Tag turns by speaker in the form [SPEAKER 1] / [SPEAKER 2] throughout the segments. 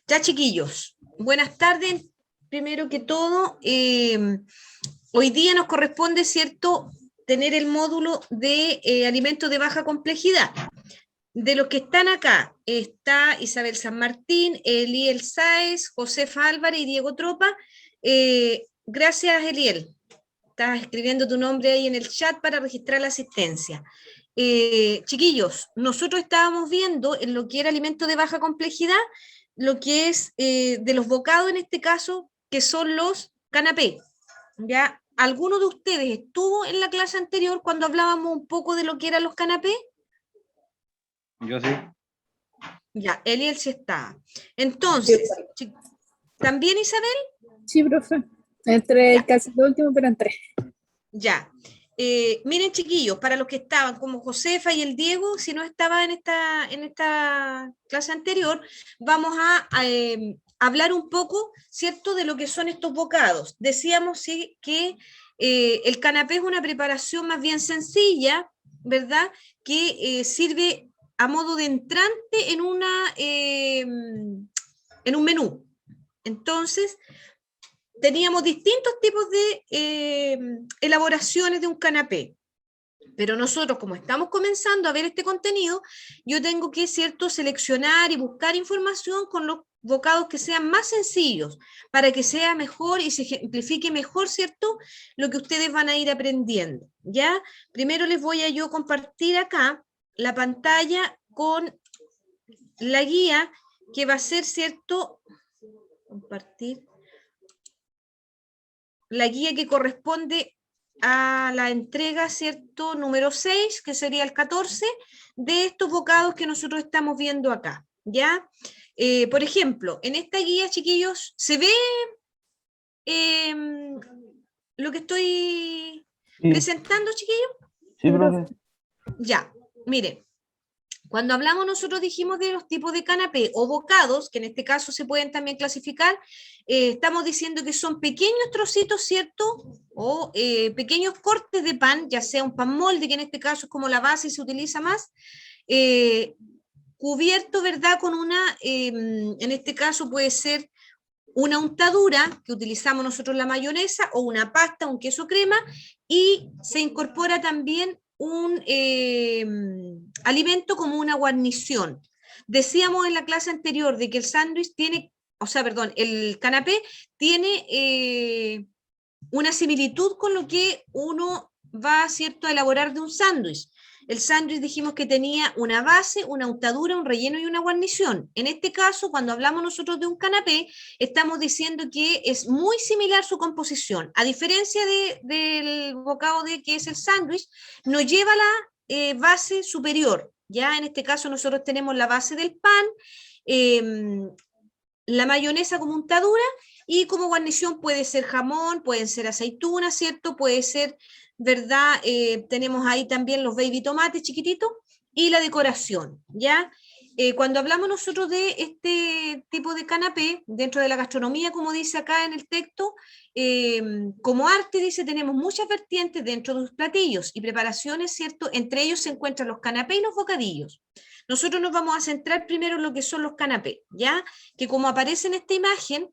[SPEAKER 1] Ya, chiquillos, buenas tardes. Primero que todo, hoy día nos corresponde, ¿cierto?, tener el módulo de alimentos de baja complejidad. De los que están acá, está Isabel San Martín, Eliel Sáez, Josefa Álvarez y Diego Tropa. Gracias, Eliel. Estás escribiendo tu nombre ahí en el chat para registrar la asistencia. Chiquillos, nosotros estábamos viendo en lo que era alimento de baja complejidad, lo que es de los bocados en este caso, que son los canapés. ¿Ya? ¿Alguno de ustedes estuvo en la clase anterior cuando hablábamos un poco de lo que eran los canapés?
[SPEAKER 2] Yo sí.
[SPEAKER 1] Ya, Eliel sí está. Entonces, ¿también Isabel?
[SPEAKER 3] Sí, profe. Entre
[SPEAKER 1] Ya.
[SPEAKER 3] casi lo último, pero entré.
[SPEAKER 1] Ya. Miren, chiquillos, para los que estaban como Josefa y el Diego, si no estaban en esta clase anterior, vamos a hablar un poco, ¿cierto?, de lo que son estos bocados. Decíamos sí, que el canapé es una preparación más bien sencilla, ¿verdad?, que sirve a modo de entrante en un menú. Entonces, teníamos distintos tipos de elaboraciones de un canapé, pero nosotros, como estamos comenzando a ver este contenido, yo tengo que, ¿cierto?, seleccionar y buscar información con los bocados que sean más sencillos, para que sea mejor y se ejemplifique mejor, ¿cierto?, lo que ustedes van a ir aprendiendo, ¿ya? Primero les voy a yo compartir acá la pantalla con la guía que va a ser, ¿cierto?, compartir la guía que corresponde a la entrega, ¿cierto?, número 6, que sería el 14, de estos bocados que nosotros estamos viendo acá, ¿ya? Por ejemplo, en esta guía, chiquillos, ¿se ve lo que estoy presentando, chiquillos?
[SPEAKER 2] Sí, profe.
[SPEAKER 1] Ya, miren. Cuando hablamos nosotros dijimos de los tipos de canapé o bocados, que en este caso se pueden también clasificar, estamos diciendo que son pequeños trocitos, ¿cierto? O pequeños cortes de pan, ya sea un pan molde, que en este caso es como la base y se utiliza más, cubierto, ¿verdad?, con en este caso puede ser una untadura, que utilizamos nosotros la mayonesa, o una pasta, un queso crema, y se incorpora también un alimento como una guarnición. Decíamos en la clase anterior de que el sándwich tiene, o sea, perdón, el canapé tiene una similitud con lo que uno va, ¿cierto?, a elaborar de un sándwich. El sándwich dijimos que tenía una base, una untadura, un relleno y una guarnición. En este caso, cuando hablamos nosotros de un canapé, estamos diciendo que es muy similar su composición. A diferencia del bocado de que es el sándwich, no lleva la base superior. Ya en este caso nosotros tenemos la base del pan, la mayonesa como untadura, y como guarnición puede ser jamón, pueden ser aceitunas, ¿cierto? Puede ser, ¿verdad? Tenemos ahí también los baby tomates chiquititos y la decoración, ¿ya? Cuando hablamos nosotros de este tipo de canapé, dentro de la gastronomía, como dice acá en el texto, como arte, dice, tenemos muchas vertientes dentro de los platillos y preparaciones, ¿cierto? Entre ellos se encuentran los canapés y los bocadillos. Nosotros nos vamos a centrar primero en lo que son los canapés, ¿ya? Que como aparece en esta imagen,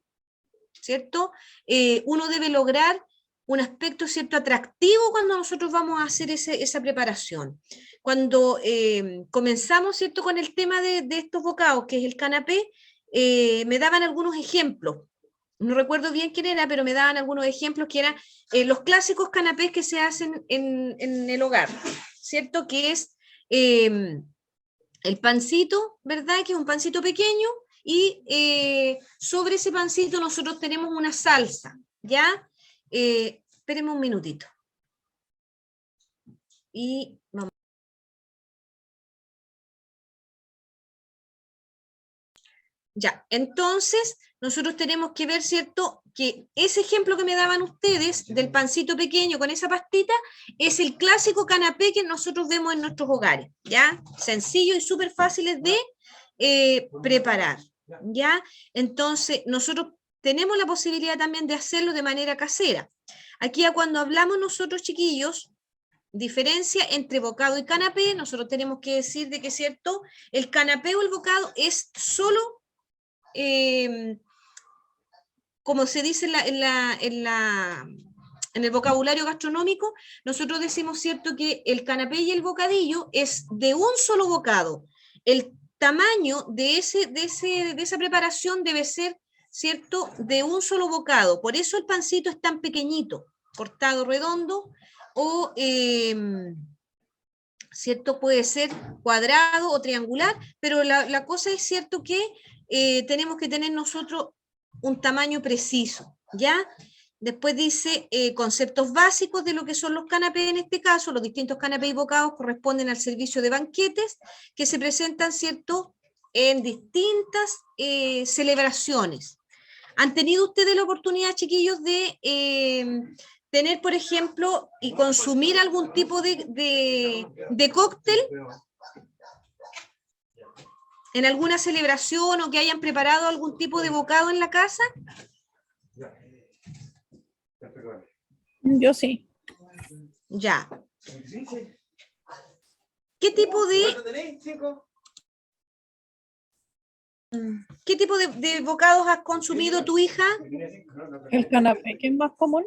[SPEAKER 1] ¿cierto? Uno debe lograr un aspecto, ¿cierto?, atractivo cuando nosotros vamos a hacer esa preparación. Cuando comenzamos, ¿cierto?, con el tema de estos bocados, que es el canapé, me daban algunos ejemplos. No recuerdo bien quién era, pero me daban algunos ejemplos que eran los clásicos canapés que se hacen en el hogar, ¿cierto? Que es el pancito, ¿verdad? Que es un pancito pequeño, y sobre ese pancito nosotros tenemos una salsa, ¿ya? Esperemos un minutito. Y vamos. Ya, entonces nosotros tenemos que ver, ¿cierto?, que ese ejemplo que me daban ustedes del pancito pequeño con esa pastita es el clásico canapé que nosotros vemos en nuestros hogares, ¿ya? Sencillo y súper fáciles de preparar, ¿ya? Entonces nosotros tenemos la posibilidad también de hacerlo de manera casera. Aquí cuando hablamos nosotros, chiquillos, diferencia entre bocado y canapé, nosotros tenemos que decir de que, ¿cierto?, el canapé o el bocado es solo como se dice en el vocabulario gastronómico, nosotros decimos, ¿cierto?, que el canapé y el bocadillo es de un solo bocado. El tamaño de esa preparación debe ser, ¿cierto?, de un solo bocado. Por eso el pancito es tan pequeñito, cortado redondo, o, ¿cierto?, puede ser cuadrado o triangular, pero la cosa es, ¿cierto?, que tenemos que tener nosotros un tamaño preciso, ¿ya? Después dice conceptos básicos de lo que son los canapés en este caso. Los distintos canapés y bocados corresponden al servicio de banquetes que se presentan, ¿cierto?, en distintas celebraciones. ¿Han tenido ustedes la oportunidad, chiquillos, de tener, por ejemplo, y consumir algún tipo de cóctel en alguna celebración o que hayan preparado algún tipo de bocado en la casa?
[SPEAKER 3] Yo sí.
[SPEAKER 1] Ya. ¿Qué tipo de bocados has consumido tu hija?
[SPEAKER 3] El canapé, que es más común.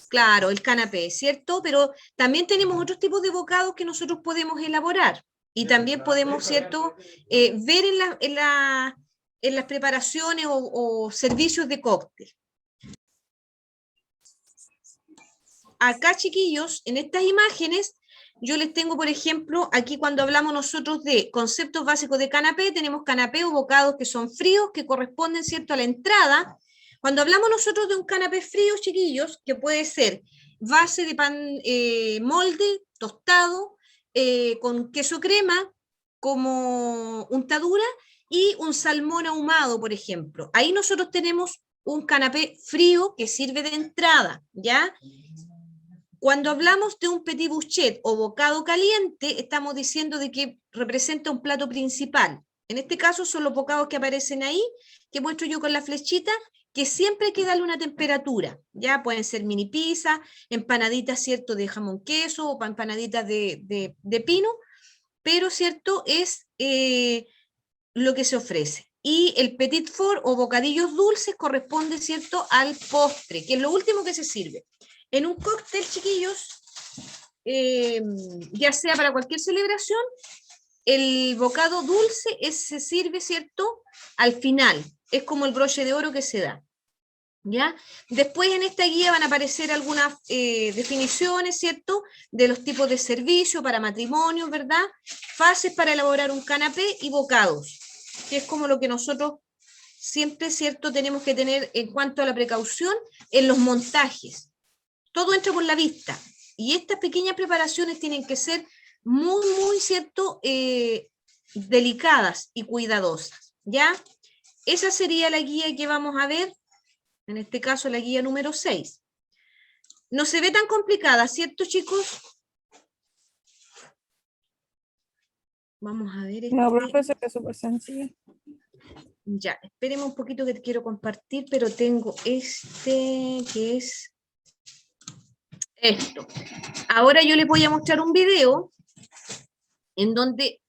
[SPEAKER 1] Claro, el canapé, ¿cierto? Pero también tenemos otros tipos de bocados que nosotros podemos elaborar y también podemos, ¿cierto?, ver en las preparaciones o servicios de cóctel. Acá, chiquillos, en estas imágenes, yo les tengo, por ejemplo, aquí cuando hablamos nosotros de conceptos básicos de canapé, tenemos canapé o bocados que son fríos, que corresponden, ¿cierto?, a la entrada. Cuando hablamos nosotros de un canapé frío, chiquillos, que puede ser base de pan molde, tostado, con queso crema, como untadura, y un salmón ahumado, por ejemplo. Ahí nosotros tenemos un canapé frío que sirve de entrada, ¿ya? Cuando hablamos de un petit bouchet o bocado caliente, estamos diciendo de que representa un plato principal. En este caso son los bocados que aparecen ahí, que muestro yo con la flechita, que siempre hay que darle una temperatura. Ya pueden ser mini pizza, empanaditas, ¿cierto?, de jamón queso o empanaditas de pino, pero, ¿cierto?, es lo que se ofrece. Y el petit four o bocadillos dulces corresponde, ¿cierto?, al postre, que es lo último que se sirve. En un cóctel, chiquillos, ya sea para cualquier celebración, el bocado dulce se sirve, ¿cierto?, al final. Es como el broche de oro que se da, ¿ya? Después en esta guía van a aparecer algunas definiciones, ¿cierto?, de los tipos de servicio para matrimonios, ¿verdad? Fases para elaborar un canapé y bocados, que es como lo que nosotros siempre, ¿cierto?, tenemos que tener en cuanto a la precaución en los montajes. Todo entra por la vista. Y estas pequeñas preparaciones tienen que ser muy, muy, ¿cierto?, delicadas y cuidadosas, ¿ya? Esa sería la guía que vamos a ver, en este caso la guía número 6. No se ve tan complicada, ¿cierto, chicos? Vamos a ver.
[SPEAKER 3] No, profesor, que es súper sencillo.
[SPEAKER 1] Ya, espérenme un poquito que te quiero compartir, pero tengo este que es esto. Ahora yo les voy a mostrar un video en donde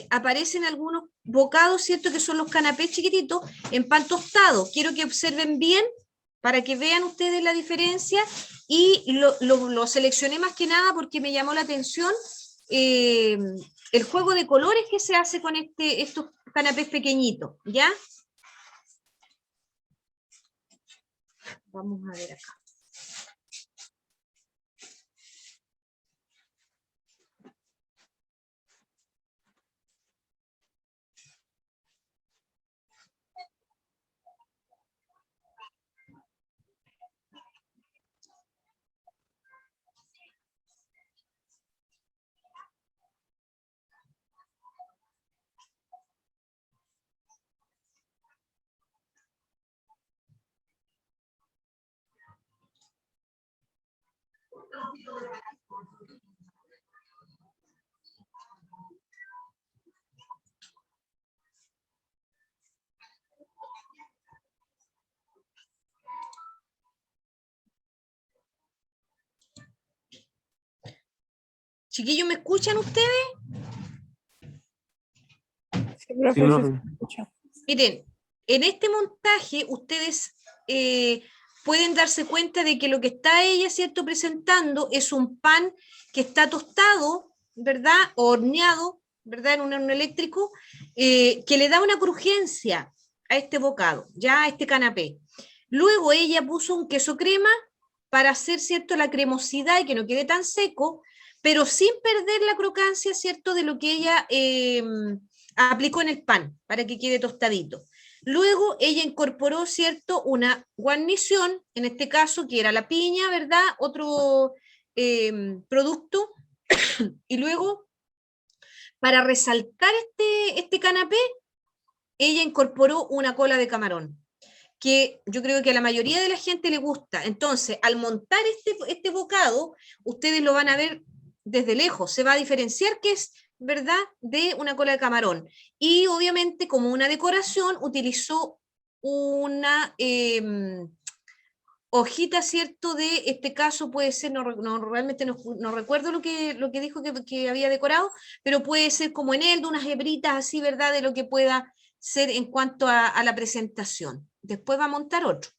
[SPEAKER 1] aparecen algunos bocados, ¿cierto?, que son los canapés chiquititos en pan tostado. Quiero que observen bien para que vean ustedes la diferencia, y lo seleccioné más que nada porque me llamó la atención el juego de colores que se hace con estos canapés pequeñitos, ¿ya? Vamos a ver acá. Chiquillos, ¿me escuchan ustedes?
[SPEAKER 3] Sí, profesor, se escucha.
[SPEAKER 1] Miren, en este montaje ustedes pueden darse cuenta de que lo que está ella, ¿cierto?, presentando es un pan que está tostado, ¿verdad?, o horneado, ¿verdad?, en un horno eléctrico, que le da una crujencia a este bocado, ya a este canapé. Luego ella puso un queso crema para hacer, ¿cierto?, la cremosidad y que no quede tan seco, pero sin perder la crocancia, ¿cierto?, de lo que ella aplicó en el pan, para que quede tostadito. Luego ella incorporó, ¿cierto?, una guarnición, en este caso, que era la piña, ¿verdad?, otro producto, y luego, para resaltar este canapé, ella incorporó una cola de camarón, que yo creo que a la mayoría de la gente le gusta. Entonces, al montar este bocado, ustedes lo van a ver desde lejos, se va a diferenciar que es, ¿verdad?, de una cola de camarón. Y obviamente, como una decoración, utilizó una hojita, ¿cierto?, de este caso puede ser, realmente no recuerdo lo que dijo que había decorado, pero puede ser como en él, de unas hebritas así, ¿verdad?, de lo que pueda ser en cuanto a la presentación. Después va a montar otro,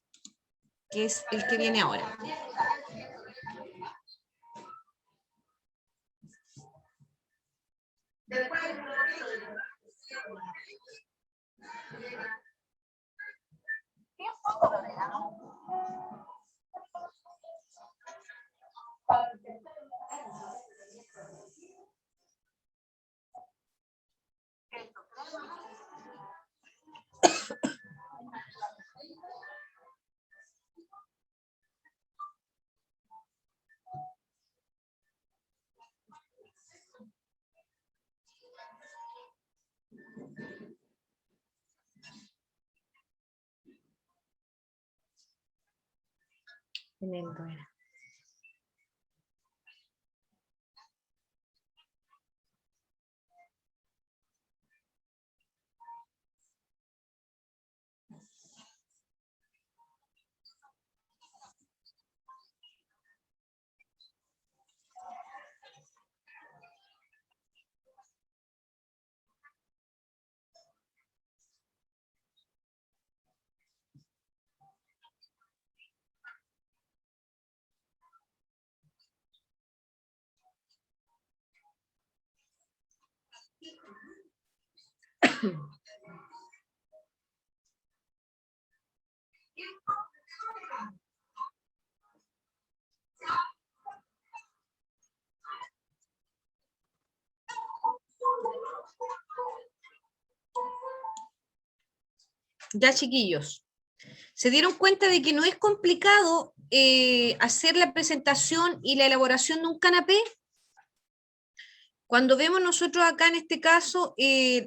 [SPEAKER 1] que es el que viene ahora. Tremendo era. Ya, chiquillos, se dieron cuenta de que no es complicado hacer la presentación y la elaboración de un canapé. Cuando vemos nosotros acá en este caso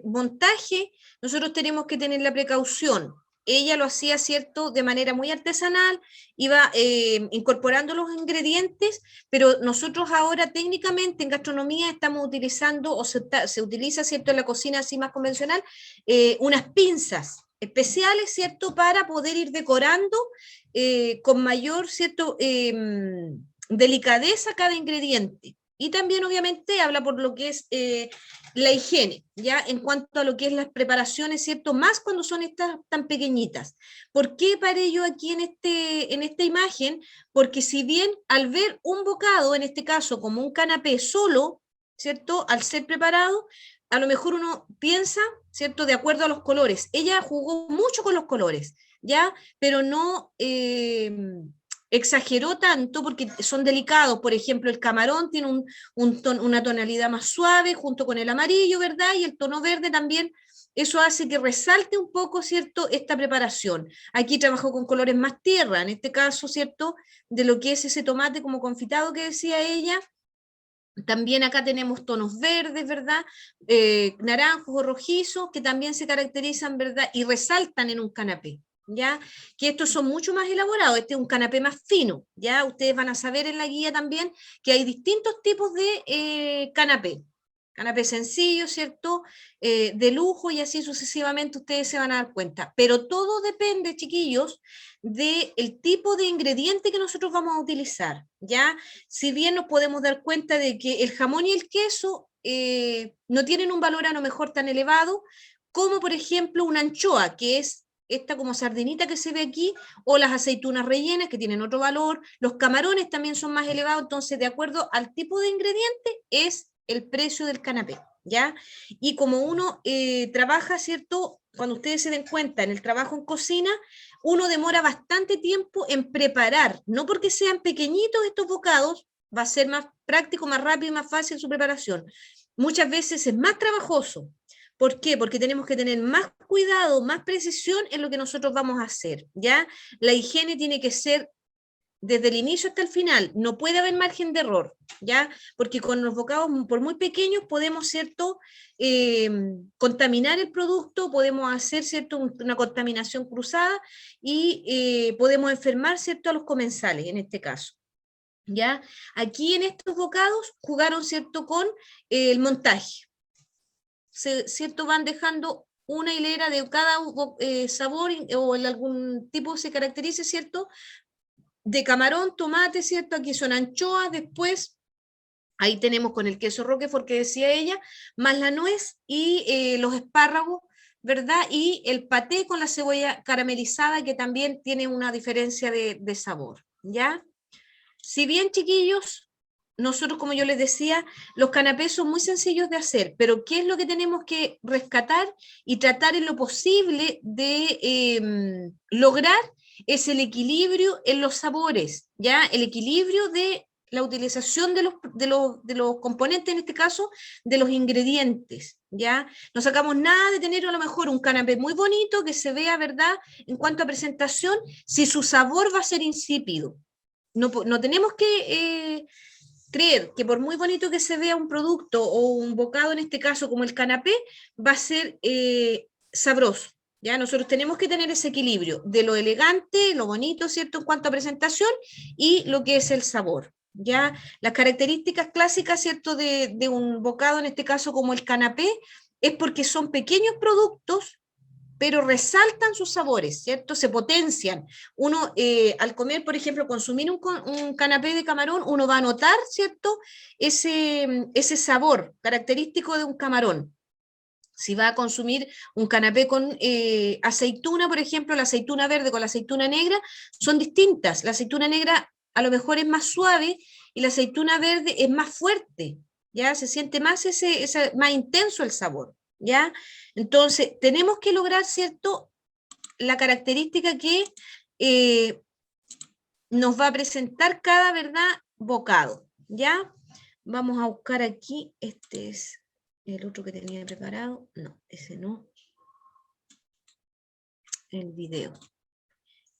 [SPEAKER 1] montaje, nosotros tenemos que tener la precaución. Ella lo hacía, ¿cierto?, de manera muy artesanal, iba incorporando los ingredientes, pero nosotros ahora técnicamente en gastronomía estamos utilizando, o se utiliza, ¿cierto?, en la cocina así más convencional, unas pinzas especiales, ¿cierto?, para poder ir decorando con mayor, ¿cierto?, delicadeza cada ingrediente. Y también, obviamente, habla por lo que es la higiene, ya en cuanto a lo que es las preparaciones, ¿cierto? Más cuando son estas tan pequeñitas. ¿Por qué paré yo aquí en esta imagen? Porque si bien al ver un bocado, en este caso como un canapé solo, ¿cierto? Al ser preparado, a lo mejor uno piensa, ¿cierto? De acuerdo a los colores. Ella jugó mucho con los colores, ¿ya? Pero no exageró tanto porque son delicados. Por ejemplo, el camarón tiene una tonalidad más suave junto con el amarillo, ¿verdad? Y el tono verde también. Eso hace que resalte un poco, ¿cierto?, esta preparación. Aquí trabajó con colores más tierra, en este caso, ¿cierto?, de lo que es ese tomate como confitado que decía ella. También acá tenemos tonos verdes, ¿verdad? Naranjos o rojizos, que también se caracterizan, ¿verdad? Y resaltan en un canapé, ¿ya? Que estos son mucho más elaborados, este es un canapé más fino, ¿ya? Ustedes van a saber en la guía también que hay distintos tipos de canapé. Canapé sencillo, ¿cierto? De lujo y así sucesivamente ustedes se van a dar cuenta. Pero todo depende, chiquillos, del tipo de ingrediente que nosotros vamos a utilizar, ¿ya? Si bien nos podemos dar cuenta de que el jamón y el queso no tienen un valor a lo mejor tan elevado, como por ejemplo una anchoa, que es esta como sardinita que se ve aquí, o las aceitunas rellenas que tienen otro valor, los camarones también son más elevados, entonces de acuerdo al tipo de ingrediente es el precio del canapé, ¿ya? Y como uno trabaja, ¿cierto? Cuando ustedes se den cuenta en el trabajo en cocina, uno demora bastante tiempo en preparar, no porque sean pequeñitos estos bocados, va a ser más práctico, más rápido y más fácil su preparación. Muchas veces es más trabajoso. ¿Por qué? Porque tenemos que tener más cuidado, más precisión en lo que nosotros vamos a hacer, ¿ya? La higiene tiene que ser desde el inicio hasta el final, no puede haber margen de error, ¿ya? Porque con los bocados, por muy pequeños, podemos, ¿cierto?, contaminar el producto, podemos hacer, ¿cierto?, una contaminación cruzada y podemos enfermar, ¿cierto?, a los comensales, en este caso. ¿Ya? Aquí en estos bocados jugaron, ¿cierto?, con el montaje. ¿Cierto? Van dejando una hilera de cada sabor o en algún tipo se caracterice, ¿cierto? De camarón, tomate, ¿cierto? Aquí son anchoas, después ahí tenemos con el queso Roquefort que decía ella, más la nuez y los espárragos, ¿verdad? Y el paté con la cebolla caramelizada que también tiene una diferencia de sabor, ¿ya? Si bien, chiquillos, nosotros, como yo les decía, los canapés son muy sencillos de hacer, pero ¿qué es lo que tenemos que rescatar y tratar en lo posible de lograr? Es el equilibrio en los sabores, ¿ya? El equilibrio de la utilización de los componentes, en este caso, de los ingredientes, ¿ya? No sacamos nada de tener a lo mejor un canapé muy bonito que se vea, ¿verdad?, en cuanto a presentación, si su sabor va a ser insípido. No tenemos que creer que por muy bonito que se vea un producto o un bocado, en este caso como el canapé, va a ser sabroso. ¿Ya? Nosotros tenemos que tener ese equilibrio de lo elegante, lo bonito, ¿cierto?, en cuanto a presentación y lo que es el sabor. ¿Ya? Las características clásicas, ¿cierto?, de un bocado, en este caso como el canapé, es porque son pequeños productos pero resaltan sus sabores, ¿cierto? Se potencian. Uno, al comer, por ejemplo, consumir un canapé de camarón, uno va a notar, ¿cierto?, ese sabor característico de un camarón. Si va a consumir un canapé con aceituna, por ejemplo, la aceituna verde con la aceituna negra, son distintas. La aceituna negra a lo mejor es más suave y la aceituna verde es más fuerte, ¿ya? Se siente más más intenso el sabor, ¿ya? Entonces, tenemos que lograr, ¿cierto?, la característica que nos va a presentar cada, ¿verdad?, bocado, ¿ya? Vamos a buscar aquí, este es el otro que tenía preparado, no, ese no, el video.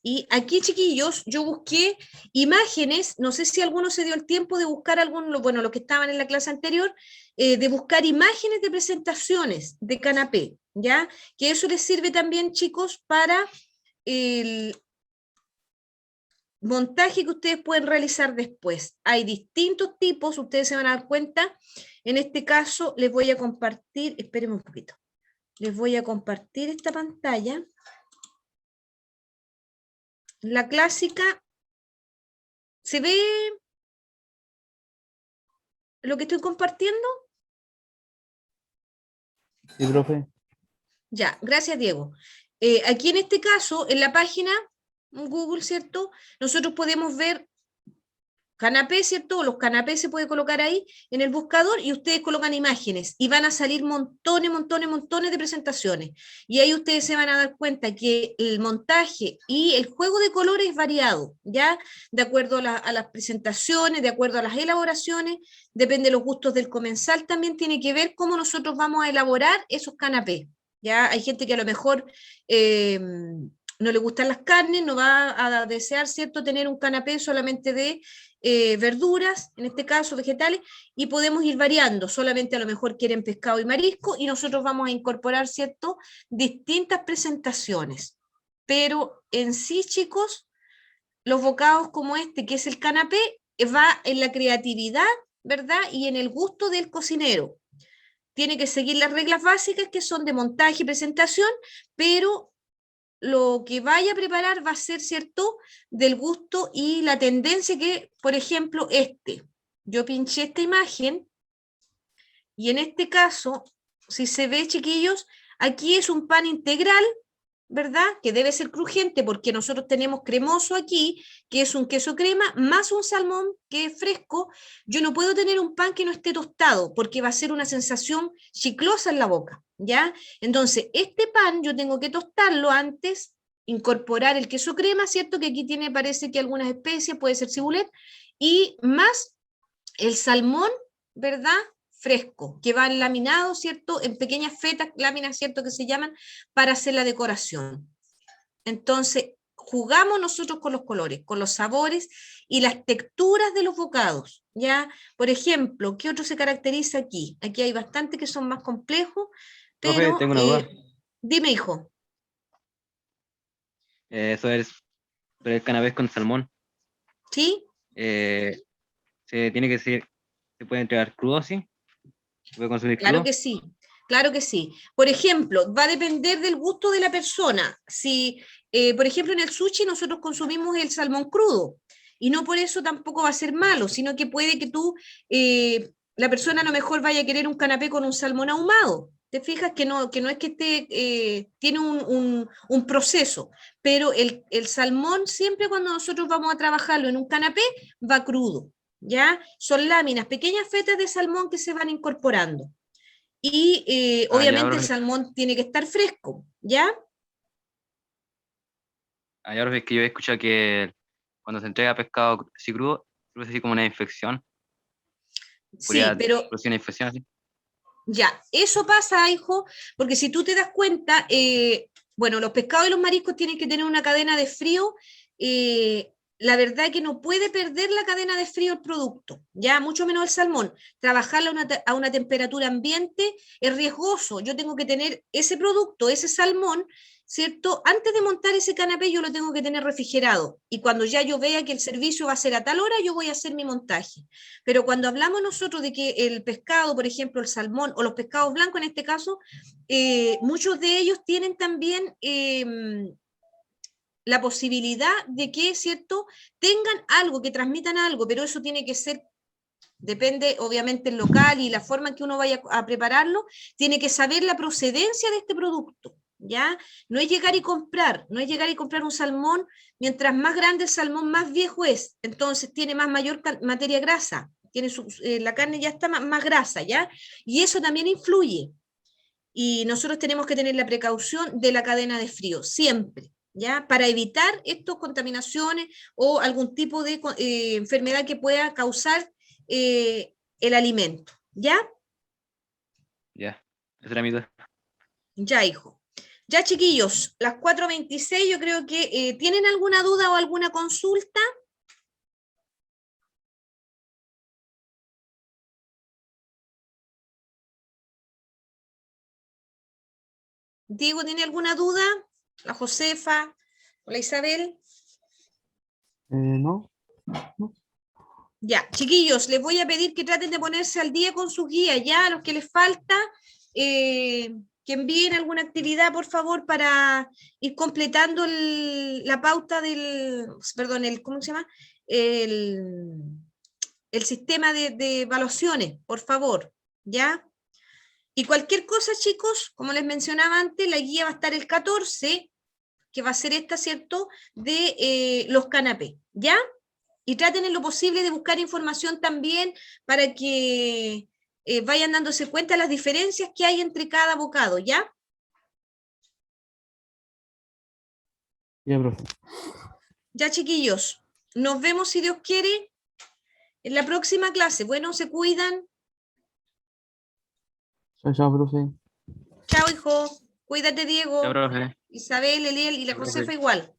[SPEAKER 1] Y aquí, chiquillos, yo busqué imágenes, no sé si alguno se dio el tiempo de buscar bueno, los que estaban en la clase anterior, de buscar imágenes de presentaciones de canapé, ¿ya? Que eso les sirve también, chicos, para el montaje que ustedes pueden realizar después. Hay distintos tipos, ustedes se van a dar cuenta. En este caso, les voy a compartir, espérenme un poquito, les voy a compartir esta pantalla. La clásica, ¿se ve lo que estoy compartiendo?
[SPEAKER 2] Sí, profe.
[SPEAKER 1] Ya, gracias, Diego. Aquí en este caso, en la página Google, ¿cierto? Nosotros podemos ver canapé, ¿cierto? Los canapés se puede colocar ahí en el buscador y ustedes colocan imágenes y van a salir montones, montones, montones de presentaciones. Y ahí ustedes se van a dar cuenta que el montaje y el juego de colores es variado, ¿ya? De acuerdo a las presentaciones, de acuerdo a las elaboraciones, depende de los gustos del comensal, también tiene que ver cómo nosotros vamos a elaborar esos canapés, ¿ya? Hay gente que a lo mejor no le gustan las carnes, no va a desear, ¿cierto?, tener un canapé solamente de verduras, en este caso vegetales, y podemos ir variando, solamente a lo mejor quieren pescado y marisco, y nosotros vamos a incorporar, ¿cierto?, distintas presentaciones. Pero en sí, chicos, los bocados como este, que es el canapé, va en la creatividad, ¿verdad?, y en el gusto del cocinero. Tiene que seguir las reglas básicas que son de montaje y presentación, pero lo que vaya a preparar va a ser, ¿cierto?, del gusto y la tendencia que, por ejemplo, yo pinché esta imagen y en este caso, si se ve, chiquillos, aquí es un pan integral, ¿verdad? Que debe ser crujiente porque nosotros tenemos cremoso aquí, que es un queso crema, más un salmón que es fresco. Yo no puedo tener un pan que no esté tostado porque va a ser una sensación chiclosa en la boca, ¿ya? Entonces, este pan yo tengo que tostarlo antes, incorporar el queso crema, ¿cierto? Que aquí tiene, parece que algunas especies, puede ser cibulet, y más el salmón, ¿verdad? Fresco, que va laminado, ¿cierto? En pequeñas fetas, láminas, ¿cierto? Que se llaman, para hacer la decoración. Entonces, jugamos nosotros con los colores, con los sabores y las texturas de los bocados, ¿ya? Por ejemplo, ¿qué otro se caracteriza aquí? Aquí hay bastante que son más complejos,
[SPEAKER 2] Profe,
[SPEAKER 1] pero
[SPEAKER 2] tengo una duda.
[SPEAKER 1] dime, hijo.
[SPEAKER 2] Eso es sobre el canapés con salmón.
[SPEAKER 1] ¿Sí?
[SPEAKER 2] Se tiene que ser, se puede entregar crudo así, se puede consumir
[SPEAKER 1] Claro
[SPEAKER 2] crudo.
[SPEAKER 1] que sí, claro que sí. Por ejemplo, va a depender del gusto de la persona. Si, por ejemplo, en el sushi nosotros consumimos el salmón crudo y no por eso tampoco va a ser malo, sino que puede que la persona a lo mejor vaya a querer un canapé con un salmón ahumado. Te fijas que no es que esté, tiene un proceso, pero el salmón siempre cuando nosotros vamos a trabajarlo en un canapé va crudo, ¿ya? Son láminas, pequeñas fetas de salmón que se van incorporando. Y
[SPEAKER 2] Ya,
[SPEAKER 1] obviamente el
[SPEAKER 2] profe.
[SPEAKER 1] salmón tiene que estar fresco, ¿ya?
[SPEAKER 2] Ya, profe, es que yo he escuchado que cuando se entrega pescado así crudo, produce así como una infección.
[SPEAKER 1] Sí,
[SPEAKER 2] Podría
[SPEAKER 1] pero
[SPEAKER 2] producir una infección así.
[SPEAKER 1] ya, eso pasa, hijo, porque si tú te das cuenta, bueno, los pescados y los mariscos tienen que tener una cadena de frío. La verdad que no puede perder la cadena de frío el producto, ya mucho menos el salmón. Trabajarlo a una temperatura ambiente es riesgoso. Yo tengo que tener ese producto, ese salmón, ¿cierto? Antes de montar ese canapé yo lo tengo que tener refrigerado. Y cuando ya yo vea que el servicio va a ser a tal hora, yo voy a hacer mi montaje. Pero cuando hablamos nosotros de que el pescado, por ejemplo, el salmón o los pescados blancos en este caso, muchos de ellos tienen también la posibilidad de que, ¿cierto?, tengan algo, que transmitan algo, pero eso tiene que ser, depende obviamente el local y la forma en que uno vaya a prepararlo, tiene que saber la procedencia de este producto. ¿Ya? No es llegar y comprar, no es llegar y comprar un salmón, mientras más grande el salmón, más viejo es, entonces tiene mayor materia grasa, la carne ya está más grasa, ¿ya? Y eso también influye. Y nosotros tenemos que tener la precaución de la cadena de frío, siempre, ¿ya? Para evitar estas contaminaciones o algún tipo de enfermedad que pueda causar el alimento, ¿ya?
[SPEAKER 2] Ya, esa era mi duda.
[SPEAKER 1] Ya, hijo. Ya, chiquillos, las 4:26, yo creo que ¿tienen alguna duda o alguna consulta? Diego, ¿tiene alguna duda? La Josefa, o la Isabel.
[SPEAKER 4] No.
[SPEAKER 1] Ya, chiquillos, les voy a pedir que traten de ponerse al día con sus guías, ya, a los que les falta, que envíen alguna actividad, por favor, para ir completando la pauta perdón, ¿cómo se llama? El sistema de evaluaciones, por favor, ¿ya? Y cualquier cosa, chicos, como les mencionaba antes, la guía va a estar el 14, que va a ser esta, ¿cierto?, de los canapés, ¿ya? Y traten en lo posible de buscar información también para que vayan dándose cuenta de las diferencias que hay entre cada bocado, ¿ya?
[SPEAKER 4] Ya, profe.
[SPEAKER 1] Ya, chiquillos, nos vemos, si Dios quiere, en la próxima clase. Bueno, se cuidan.
[SPEAKER 4] Chao, profe.
[SPEAKER 1] Chao, hijo. Cuídate,
[SPEAKER 2] Chao,
[SPEAKER 1] Diego.
[SPEAKER 2] profe.
[SPEAKER 1] Isabel, Eliel y la
[SPEAKER 2] Chao, profe.
[SPEAKER 1] Josefa igual.